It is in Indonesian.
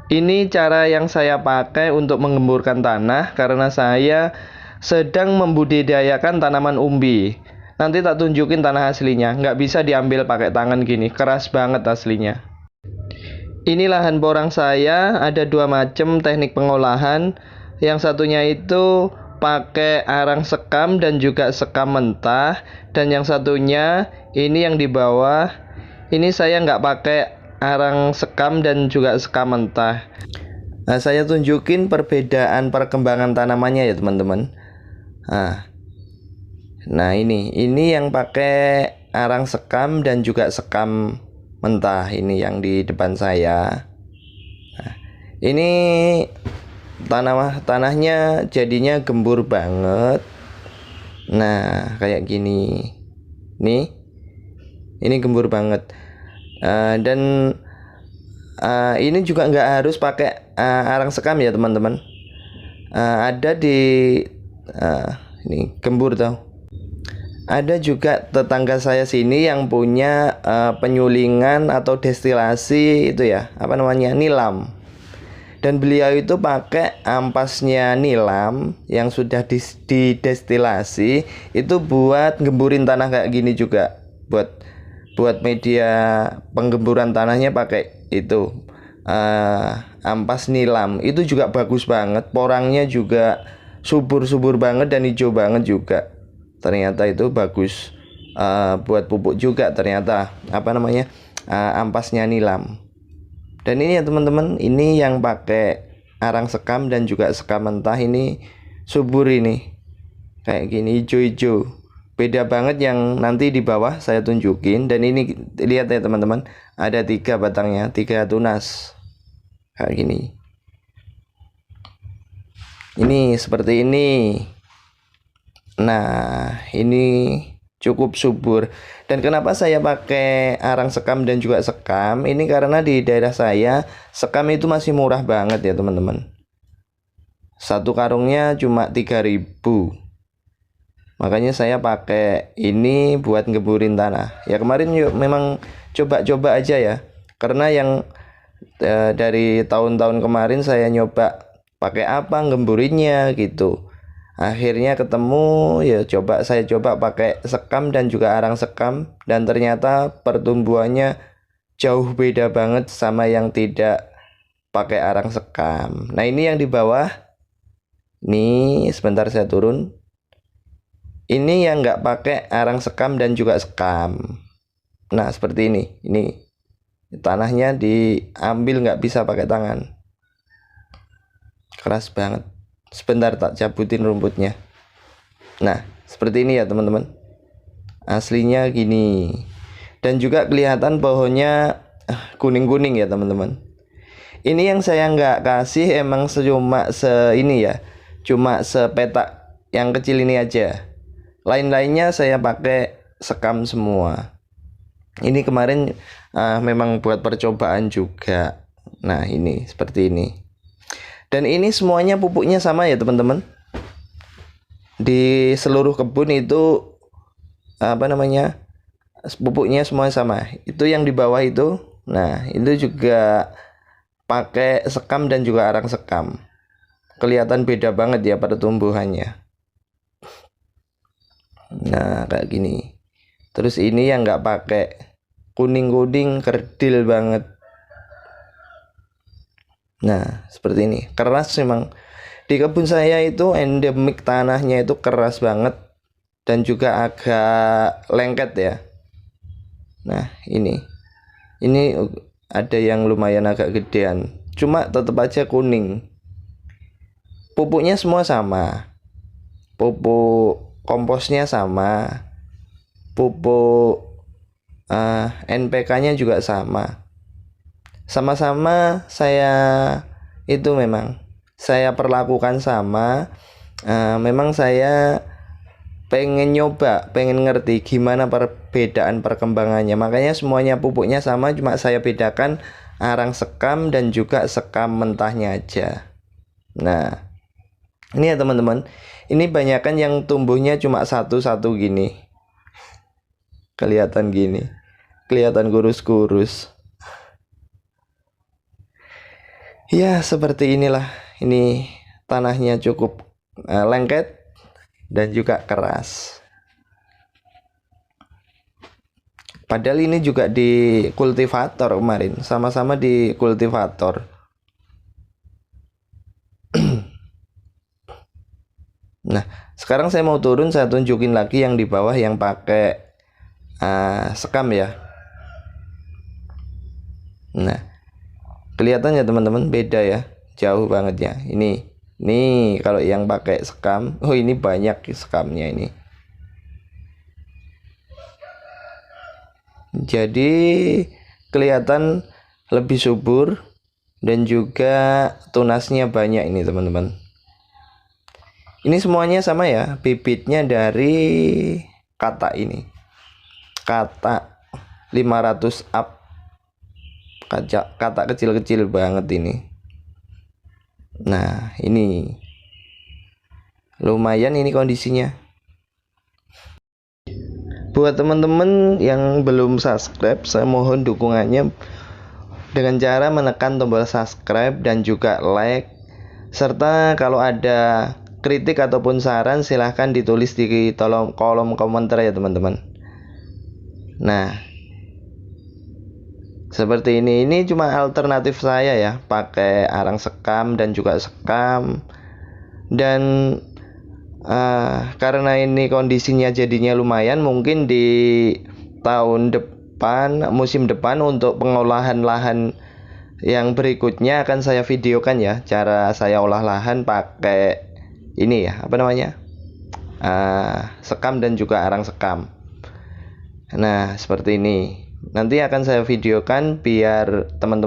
Ini cara yang saya pakai untuk menggemburkan tanah karena saya sedang membudidayakan tanaman umbi. Nanti tak tunjukin tanah aslinya, nggak bisa diambil pakai tangan gini, keras banget aslinya. Ini lahan porang saya, ada dua macam teknik pengolahan. Yang satunya itu pakai arang sekam dan juga sekam mentah. Dan yang satunya ini yang di bawah, ini saya nggak pakai arang sekam dan juga sekam mentah. Nah, saya tunjukin perbedaan perkembangan tanamannya ya teman-teman. Nah ini yang pakai arang sekam dan juga sekam mentah, ini yang di depan saya. Nah, ini tanahnya jadinya gembur banget. Nah kayak gini, nih ini gembur banget. Dan ini juga nggak harus pakai arang sekam ya teman-teman. Ada di ini gembur tau. Ada juga tetangga saya sini yang punya penyulingan atau destilasi itu ya, apa namanya, nilam. Dan beliau itu pakai ampasnya nilam yang sudah didestilasi itu buat gemburin tanah kayak gini juga. Buat media penggemburan tanahnya pakai itu ampas nilam. Itu juga bagus banget, porangnya juga subur-subur banget dan hijau banget juga. Ternyata itu bagus buat pupuk juga ternyata, apa namanya, ampasnya nilam. Dan ini ya teman-teman, ini yang pakai arang sekam dan juga sekam mentah, ini subur, ini kayak gini hijau-hijau. Beda banget yang nanti di bawah saya tunjukin. Dan ini lihat ya teman-teman, ada 3 batangnya, 3 tunas kayak gini. Ini seperti ini. Nah ini cukup subur. Dan kenapa saya pakai arang sekam dan juga sekam, ini karena di daerah saya sekam itu masih murah banget ya teman-teman. Satu karungnya cuma 3.000. Makanya saya pakai ini buat ngeburin tanah. Ya kemarin yuk memang coba-coba aja ya. Karena yang dari tahun-tahun kemarin saya nyoba pakai apa ngemburinnya gitu. Akhirnya ketemu ya, saya coba pakai sekam dan juga arang sekam, dan ternyata pertumbuhannya jauh beda banget sama yang tidak pakai arang sekam. Nah ini yang di bawah, nih sebentar saya turun. Ini yang nggak pakai arang sekam dan juga sekam. Nah seperti ini tanahnya diambil, nggak bisa pakai tangan, keras banget. Sebentar tak cabutin rumputnya. Nah seperti ini ya teman-teman, aslinya gini. Dan juga kelihatan pohonnya kuning-kuning ya teman-teman. Ini yang saya nggak kasih emang cuma ini ya, cuma sepetak yang kecil ini aja. Lain-lainnya saya pakai sekam semua. Ini kemarin memang buat percobaan juga. Nah ini seperti ini. Dan ini semuanya pupuknya sama ya teman-teman. Di seluruh kebun itu apa namanya, pupuknya semua sama. Itu yang di bawah itu. Nah itu juga pakai sekam dan juga arang sekam. Kelihatan beda banget ya pertumbuhannya. Nah kayak gini. Terus ini yang nggak pakai, kuning-kuning kerdil banget. Nah seperti ini, keras memang. Di kebun saya itu endemik tanahnya itu keras banget dan juga agak lengket ya. Nah ini ada yang lumayan agak gedean, cuma tetap aja kuning. Pupuknya semua sama, pupuk komposnya sama, pupuk NPK-nya juga sama. Sama-sama saya itu memang saya perlakukan sama. Memang saya pengen nyoba, pengen ngerti gimana perbedaan perkembangannya. Makanya semuanya pupuknya sama, cuma saya bedakan arang sekam dan juga sekam mentahnya aja. Nah ini ya teman-teman, ini banyakan yang tumbuhnya cuma satu-satu gini, kelihatan gini, kelihatan kurus-kurus. Ya, seperti inilah. Ini tanahnya cukup lengket dan juga keras. Padahal ini juga di kultivator kemarin, sama-sama di kultivator. Nah, sekarang saya mau turun, saya tunjukin lagi yang di bawah yang pakai sekam ya. Nah, kelihatan ya teman-teman, beda ya, jauh banget ya. Ini kalau yang pakai sekam, oh ini banyak sekamnya ini. Jadi kelihatan lebih subur dan juga tunasnya banyak ini teman-teman. Ini semuanya sama ya, bibitnya dari kata ini. Kata 500 up. Kata kecil-kecil banget ini. Nah, ini lumayan ini kondisinya. Buat teman-teman yang belum subscribe, saya mohon dukungannya dengan cara menekan tombol subscribe dan juga like, serta kalau ada kritik ataupun saran silahkan ditulis di kolom komentar ya teman-teman. Nah, seperti ini cuma alternatif saya ya, pakai arang sekam dan juga sekam. Dan karena ini kondisinya jadinya lumayan, mungkin di tahun depan, musim depan untuk pengolahan lahan yang berikutnya akan saya videokan ya, cara saya olah lahan pakai ini ya, apa namanya, sekam dan juga arang sekam. Nah, seperti ini nanti akan saya videokan biar teman-teman